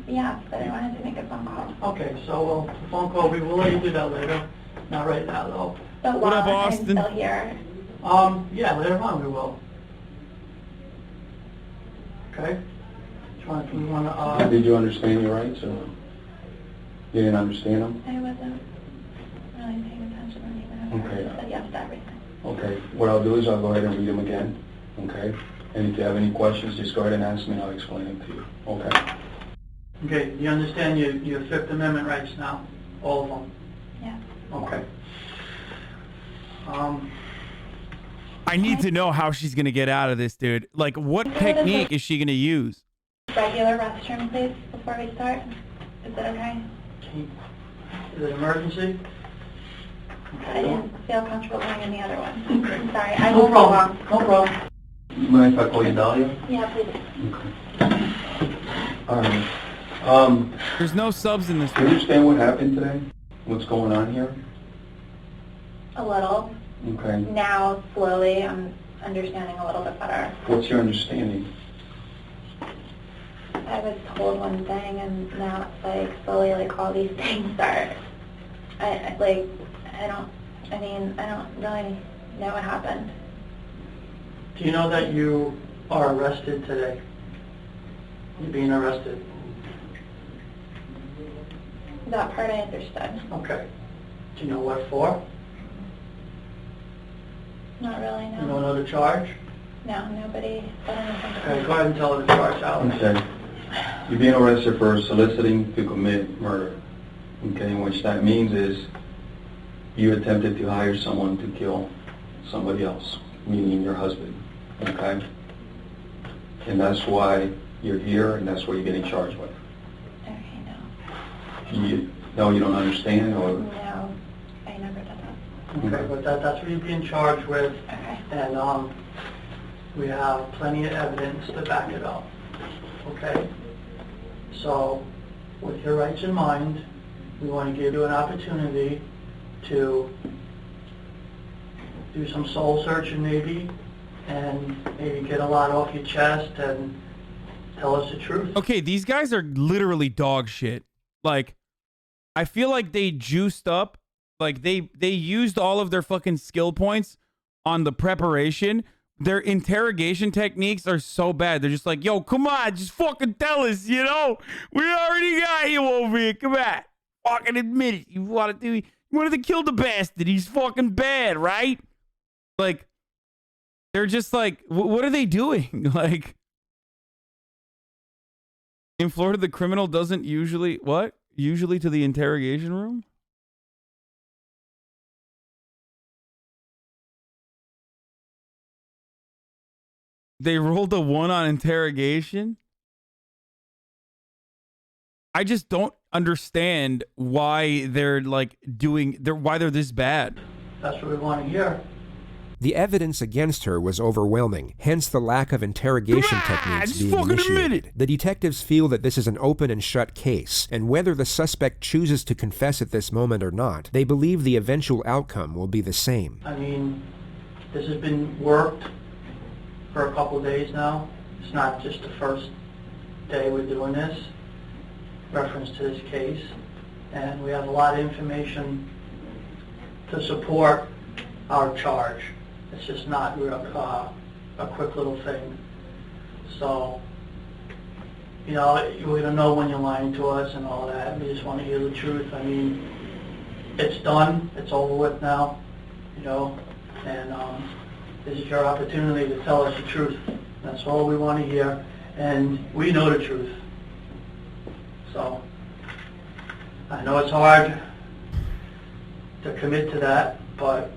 Yeah, but I wanted to make a phone call.
Okay, so the phone call, we will let you do that later. Not right now, though.
But
What
while
up,
I'm
Austin?
still here,
Yeah, later on we will. Okay? We want to,
Did you understand your rights or no? You didn't understand them?
I wasn't really paying attention or anything.
Okay.
I just said yes to everything.
Okay, what I'll do is I'll go ahead and read them again, okay? And if you have any questions, just go ahead and ask me and I'll explain them to you, okay?
Okay, you understand your Fifth Amendment rights now? All of them?
Yeah.
Okay.
I need to know how she's gonna get out of this, dude. Like, what technique is she gonna use?
Regular restroom, please, before we start. Is that okay?
Is it emergency?
I didn't feel comfortable going in the other one.
Okay.
I'm sorry. I
No
won't
problem.
go
No problem.
You mind if I call you Dahlia?
Yeah, please.
Okay. All right.
There's no subs in this
Do you
room.
understand what happened today? What's going on here?
A little.
Okay.
Now, slowly, I'm understanding a little bit better.
What's your understanding?
I was told one thing, and now it's like slowly, like all these things are. I don't really know what happened.
Do you know that you are arrested today? You're being arrested.
That part I understood.
Okay. Do you know what for?
Not really,
You don't
no.
know the charge?
No, nobody said anything.
Okay, go ahead and tell her the charge, Alex.
Okay. You're being arrested for soliciting to commit murder. Okay, which that means is you attempted to hire someone to kill somebody else, meaning your husband. Okay? And that's why you're here and that's what you're getting charged with.
Okay, no.
You don't understand or?
No, I never did that.
Okay, but that's what you're being charged with,
Okay.
and we have plenty of evidence to back it up. Okay? So, with your rights in mind, we want to give you an opportunity to do some soul searching maybe, and maybe get a lot off your chest and tell us the truth.
Okay, these guys are literally dog shit. Like, I feel like they juiced up. Like, they used all of their fucking skill points on the preparation. Their interrogation techniques are so bad. They're just like, yo, come on, just fucking tell us, you know? We already got him over here. Come on. Fucking admit it. You wanted to kill the bastard. He's fucking bad, right? Like, they're just like, what are they doing? Like, in Florida, the criminal doesn't usually, what? Usually to the interrogation room? They rolled a 1 on interrogation? I just don't understand why they're like why they're this bad.
That's what we want to hear.
The evidence against her was overwhelming, hence the lack of interrogation techniques being initiated. The detectives feel that this is an open and shut case, and whether the suspect chooses to confess at this moment or not, they believe the eventual outcome will be the same.
I mean, this has been worked for a couple of days now. It's not just the first day we're doing this, reference to this case, and we have a lot of information to support our charge. It's just not a quick little thing. So, you know, we're going to know when you're lying to us and all that. We just want to hear the truth. I mean, it's done. It's over with now, you know, and this is your opportunity to tell us the truth. That's all we want to hear, and we know the truth. So, I know it's hard to commit to that, but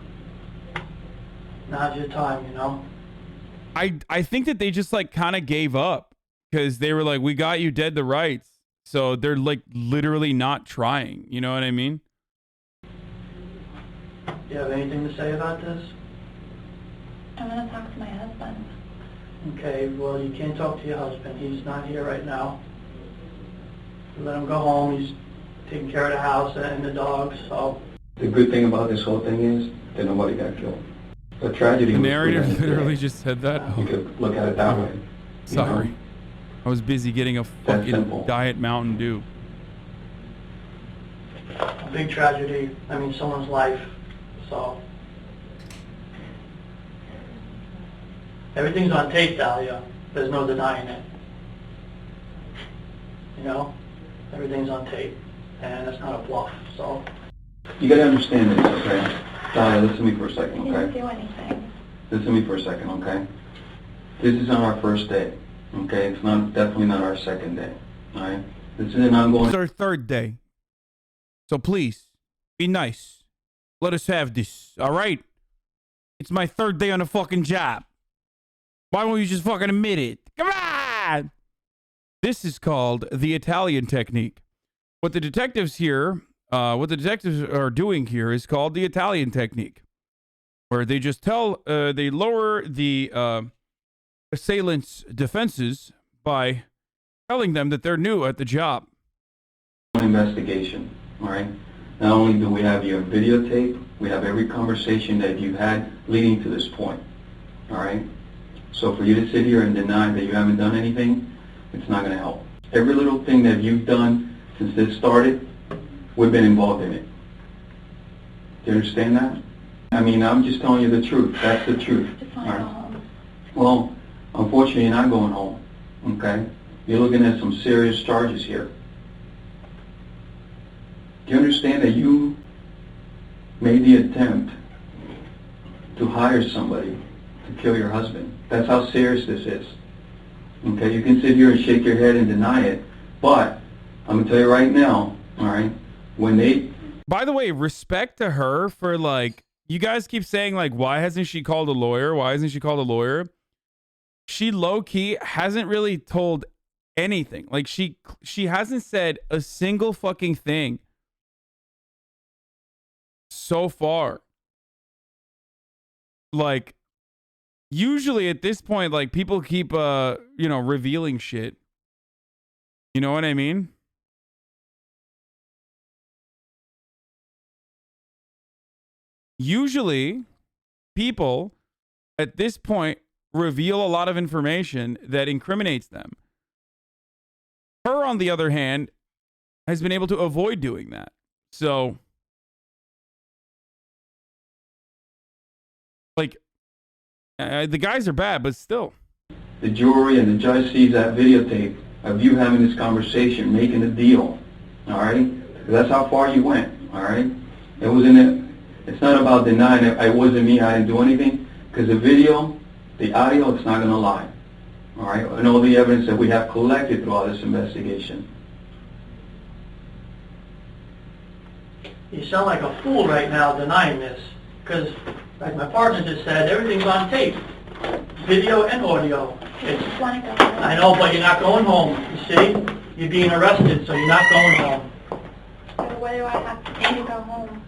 now's your time, you know?
I think that they just like kind of gave up because they were like, we got you dead to rights. So they're like literally not trying. You know what I mean?
Do you have anything to say about this?
I'm going to talk to my husband.
Okay, well, you can't talk to your husband. He's not here right now. Let him go home. He's taking care of the house and the dogs, so...
The good thing about this whole thing is that nobody got killed. The tragedy
The
was
narrator
prevented
literally
today.
just said that.
You could look at it that way.
Sorry. I was busy getting a fucking
simple.
Diet Mountain Dew.
A big tragedy. I mean, someone's life, so... Everything's on tape, Dahlia. There's no denying it. You know? Everything's on tape. And it's not a bluff, so...
You gotta understand this, okay? Dahlia, listen to me for a second,
He didn't
okay?
do anything.
Listen to me for a second, okay? This is not our first day, okay? It's definitely not our second day, alright? This is an ongoing...
It's our third day. So please, be nice. Let us have this, all right? It's my third day on the fucking job. Why won't you just fucking admit it? Come on! This is called the Italian technique. What the detectives are doing here is called the Italian technique, where they just they lower the assailants' defenses by telling them that they're new at the job.
Investigation, all right? Not only do we have your videotape, we have every conversation that you've had leading to this point, all right? So for you to sit here and deny that you haven't done anything, it's not going to help. Every little thing that you've done since this started, we've been involved in it. Do you understand that? I mean, I'm just telling you the truth. That's the truth.
Just want to go home.
Well, unfortunately, you're not going home, okay? You're looking at some serious charges here. Do you understand that you made the attempt to hire somebody to kill your husband? That's how serious this is. Okay, you can sit here and shake your head and deny it, but I'm gonna tell you right now, all right, when they...
By the way, respect to her for like, you guys keep saying like, why hasn't she called a lawyer? Why hasn't she called a lawyer? She low-key hasn't really told anything. Like she hasn't said a single fucking thing so far. Like, usually at this point, like people keep revealing shit. You know what I mean? Usually people at this point reveal a lot of information that incriminates them. Her, on the other hand, has been able to avoid doing that. So, like, the guys are bad, but still.
The jury and the judge sees that videotape of you having this conversation, making a deal, all right? That's how far you went, all right? It wasn't it. It's not about denying it wasn't me, I didn't do anything, because the video, the audio, it's not going to lie, all right? And all the evidence that we have collected throughout this investigation.
You sound like a fool right now denying this, because, like my partner just said, everything's on tape. Video and audio.
I just want to go home.
I know, but you're not going home, you see? You're being arrested, so you're not going home.
So what do I have to do to go home?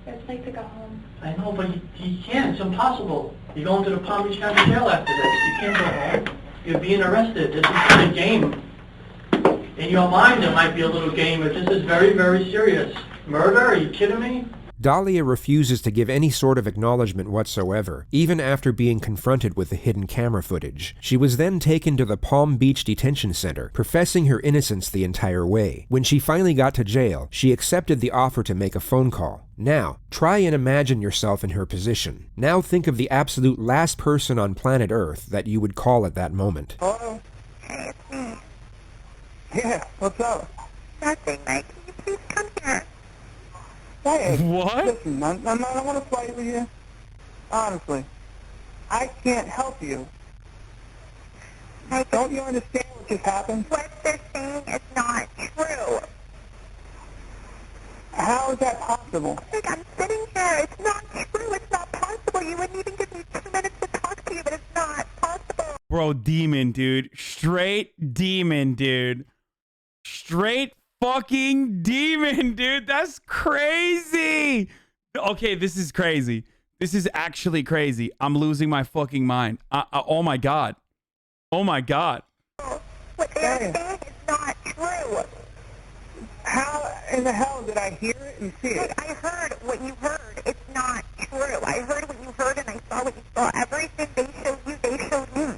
I would like to go home.
I know, but you can't. It's impossible. You're going to the Palm Beach County Jail after this. You can't go home. You're being arrested. This is not a game. In your mind, it might be a little game, but this is very, very serious. Murder? Are you kidding me?
Dahlia refuses to give any sort of acknowledgement whatsoever, even after being confronted with the hidden camera footage. She was then taken to the Palm Beach Detention Center, professing her innocence the entire way. When she finally got to jail, she accepted the offer to make a phone call. Now, try and imagine yourself in her position. Now think of the absolute last person on planet Earth that you would call at that moment.
Hello?
Hey, it's me.
Yeah, what's up?
Nothing, Mike. Can you please come here?
Hey,
What?
listen, I don't want to fight with you. Honestly, I can't help you.
Mike,
Don't you understand what just happened?
what they're saying is not true.
How is that possible?
Like, I'm sitting here. It's not true. It's not possible. possible. You wouldn't even give me 2 minutes to talk to you, but it's not possible.
Bro, demon, dude. Straight demon, dude. Straight fucking demon, dude. That's crazy. Okay, this is crazy. This is actually crazy. I'm losing my fucking mind. Oh my God. Oh my God.
What they're saying is not true.
How in the hell did I hear it and see it?
I heard what you heard. It's not true. I heard what you heard and I saw what you saw. Everything they showed you, they showed me.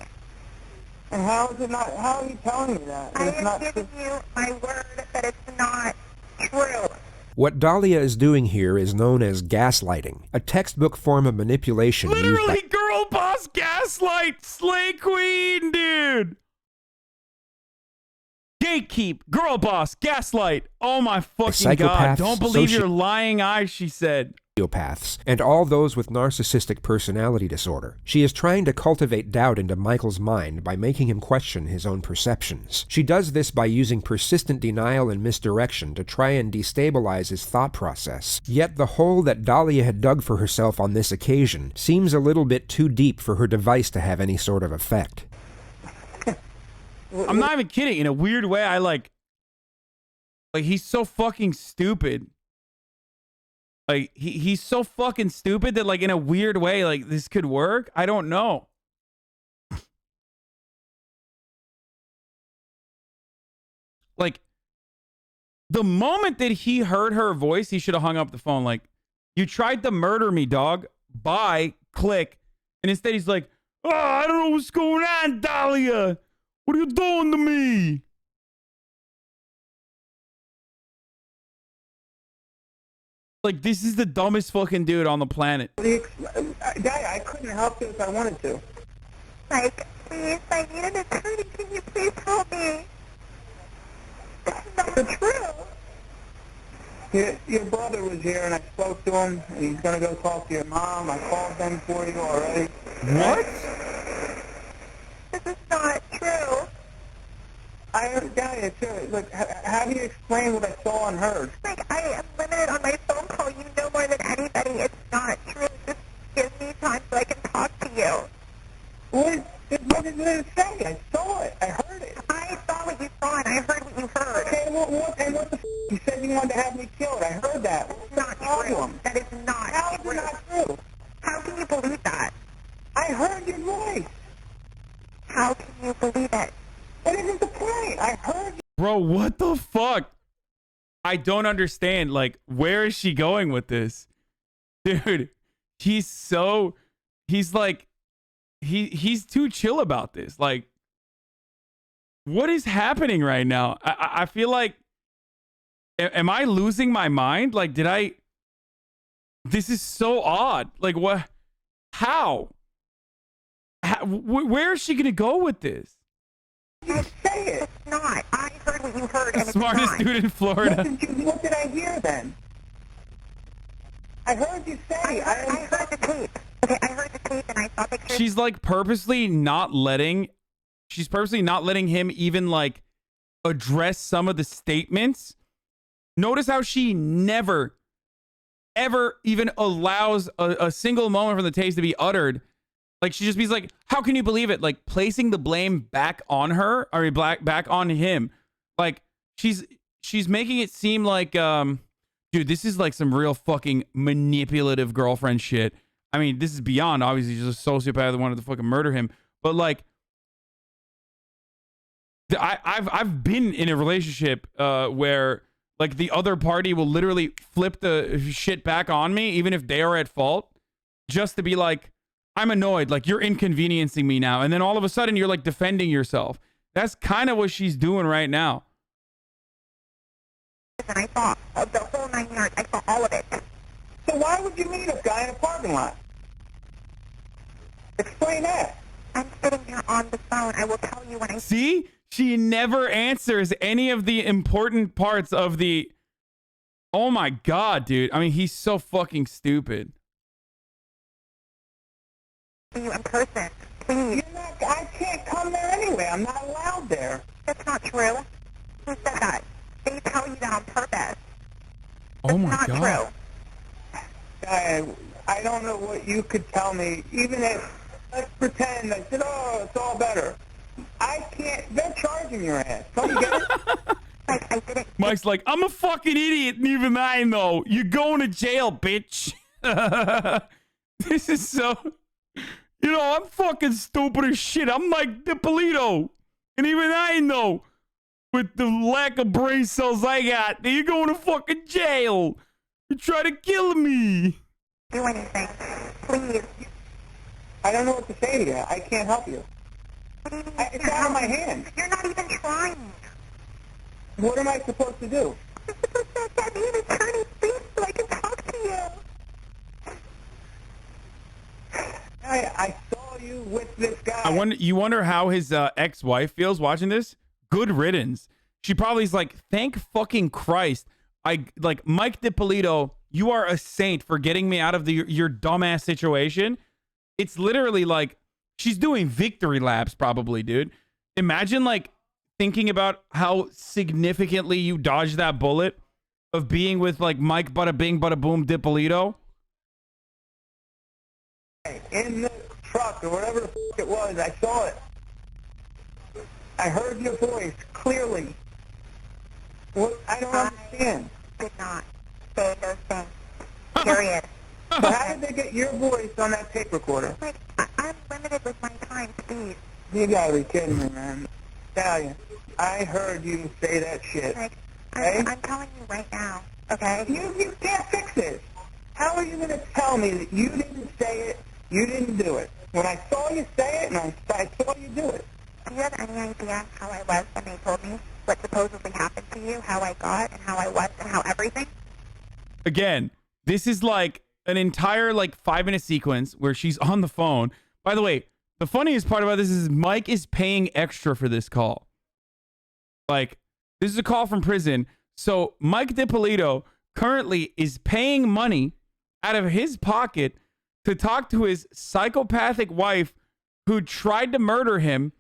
And how is it not? How are you telling me that?
I am giving you my word that it's not true.
What Dahlia is doing here is known as gaslighting, a textbook form of manipulation used
Literally,
by
girl boss gaslight slay queen, dude. Gatekeep, girl boss, gaslight. Oh my fucking God.
psychopaths,
Don't believe your lying eyes, she said.
sociopaths, and all those with narcissistic personality disorder. She is trying to cultivate doubt into Michael's mind by making him question his own perceptions. She does this by using persistent denial and misdirection to try and destabilize his thought process. Yet the hole that Dahlia had dug for herself on this occasion seems a little bit too deep for her device to have any sort of effect.
I'm not even kidding. In a weird way, I like he's so fucking stupid. Like he's so fucking stupid that like in a weird way, like this could work. I don't know. Like the moment that he heard her voice, he should have hung up the phone. Like, you tried to murder me, dog. Bye. Click. And instead he's like, oh, I don't know what's going on, Dahlia. What are you doing to me? Like, this is the dumbest fucking dude on the planet.
Daddy, I couldn't help you if I wanted to.
Like, please, I need an attorney. Can you please help me? It's not true.
Your brother was here and I spoke to him and he's going to go talk to your mom. I called them for you already.
What?
This is not true.
I heard, Daddy, look, how do you explain what I saw and heard?
Like, I am limited on my phone call. You know more than anybody. It's not true. Just give me time so I can talk to you.
What did it say? I saw it. I heard it.
I saw what you saw and I heard what you heard.
Okay, what the f***? You said you wanted to have me killed. I heard that.
It's not true. That is not
How
true.
is it not true?
How can you believe that?
I heard your voice.
How can you believe it?
What is the point? I heard you.
Bro, what the fuck? I don't understand. Like, where is she going with this? Dude, he's like, he's too chill about this. Like, what is happening right now? I feel like, am I losing my mind? Like, this is so odd. Like, what? How where is she going to go with this?
You say it.
It's not. I heard what you heard and
Smartest
it's not.
dude in Florida.
What did I hear then? I heard you say.
I heard the tape. Okay, I heard the tape and I saw pictures.
She's like purposely not letting him even like address some of the statements. Notice how she never, ever even allows a single moment from the tape to be uttered. Like, she just be like, how can you believe it? Like, placing the blame back on her, or back on him. Like, she's making it seem like, dude, this is like some real fucking manipulative girlfriend shit. I mean, this is beyond, obviously, just a sociopath that wanted to fucking murder him. But like, I've been in a relationship where like the other party will literally flip the shit back on me, even if they are at fault, just to be like, I'm annoyed, like you're inconveniencing me now. And then all of a sudden you're like defending yourself. That's kind of what she's doing right now.
And I saw the whole 9 yards. I saw all of it.
So why would you meet a guy in a parking lot? Explain that.
I'm sitting here on the phone. I will tell you when I
see. She never answers any of the important parts of the. Oh my God, dude. I mean, he's so fucking stupid.
You in person, please.
I can't come there anyway. I'm not allowed there.
That's not true. Who said that? They tell you that on purpose.
Oh my
That's not
God.
true.
I don't know what you could tell me, even if, let's pretend, I said, oh, it's all better. I can't, they're charging your ass. Don't you get it?
Mike's like, I'm a fucking idiot, and even I know. You're going to jail, bitch. This is so... You know, I'm fucking stupid as shit. I'm Mike DiPolito. And even I know, with the lack of brain cells I got, that you're going to fucking jail. You try to kill me.
Do anything. Please.
I don't know what to say to you. I can't help you.
What do you mean?
It's out of my hands.
You're not even trying.
What am I supposed to do?
You're supposed to get me an attorney, please, so I can talk to you.
I saw you with this guy.
You wonder how his ex-wife feels watching this? Good riddance. She probably is like, thank fucking Christ. Like, Mike DiPolito, you are a saint for getting me out of your dumbass situation. It's literally like, she's doing victory laps probably, dude. Imagine, like, thinking about how significantly you dodged that bullet of being with, like, Mike Bada Bing Bada Boom DiPolito.
In the truck or whatever the fuck it was, I saw it. I heard your voice clearly. What? I don't understand.
I did not say those things. Period.
So how did they get your voice on that tape recorder?
Like, I'm limited with my time, please.
You gotta be kidding me, man. Stallion, I heard you say that shit.
Like,
okay?
I'm telling you right now, okay?
You can't fix it. How are you going to tell me that you didn't say it, you didn't do it? When I saw you say it and I saw you do it.
Do you have any idea how I was when they told me what supposedly happened to you, how I got and how I was and how everything?
Again, this is like an entire like 5-minute sequence where she's on the phone. By the way, the funniest part about this is Mike is paying extra for this call. Like, this is a call from prison. So Mike DiPolito currently is paying money out of his pocket to talk to his psychopathic wife who tried to murder him.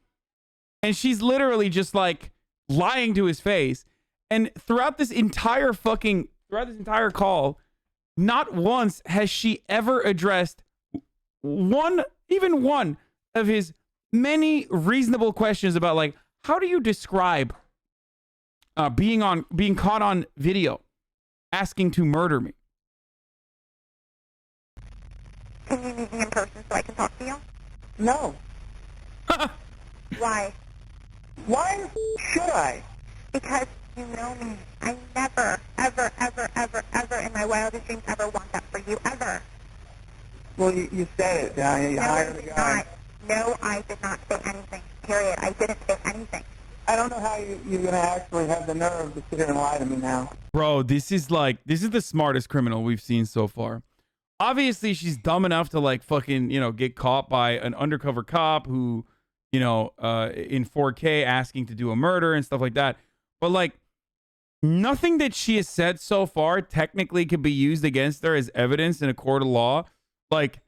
And she's literally just like lying to his face. And throughout this entire call, not once has she ever addressed even one of his many reasonable questions about, like, how do you describe being caught on video asking to murder me?
Can you meet me in person so I can talk to you?
No.
Why?
Why should I?
Because you know me. I never, ever, ever, ever, ever in my wildest dreams ever want that for you, ever.
Well, you said it. You hired a guy.
No, I did not say anything. Period. I didn't say anything.
I don't know how you're going to actually have the nerve to sit here and lie to me now.
Bro, this is the smartest criminal we've seen so far. Obviously, she's dumb enough to, like, fucking, get caught by an undercover cop who, in 4K asking to do a murder and stuff like that. But, like, nothing that she has said so far technically could be used against her as evidence in a court of law. Like,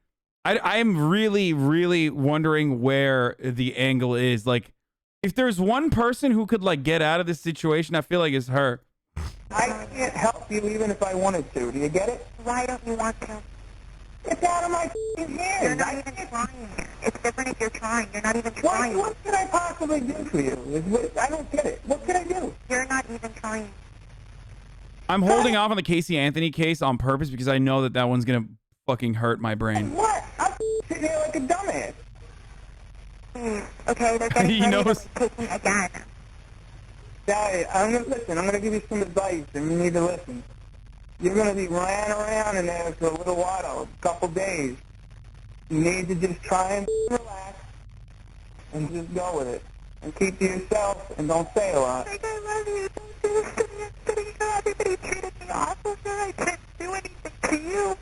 I am really, really wondering where the angle is. Like, if there's one person who could, like, get out of this situation, I feel like it's her.
I can't help you even if I wanted to. Do you get it?
Why don't you want to?
It's out of my hands.
You're not even trying. It's different if you're trying. You're not even trying.
What can I possibly do for you? I don't get it. What can I do?
You're not even trying.
I'm holding off on the Casey Anthony case on purpose because I know that one's going to fucking hurt my brain.
What? I'm sitting here like a dumbass.
Okay, they're getting ready to take me again.
Daddy, I'm going to give you some advice, and you need to listen. You're going to be ran around in there for a little while, a couple days. You need to just try and relax and just go with it. And keep to yourself and don't say a lot.
Like, I love you. Don't do this to me. I'm sitting here. Everybody treated me awful, sir. I didn't do anything to you.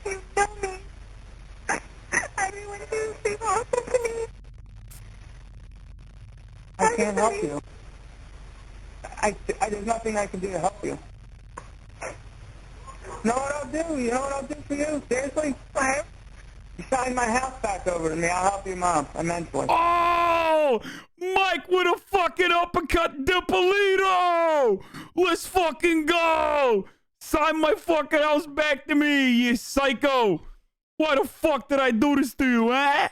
You know me. Everyone did things awful to me.
I can't help you. There's nothing I can do to help you. Know what I'll do? You know what I'll do for you? Seriously? What? You sign my house back over to me. I'll help you, Mom, immensely.
Oh! Mike with a fucking uppercut DiPolito! Let's fucking go! Sign my fucking house back to me, you psycho! Why the fuck did I do this to you, eh?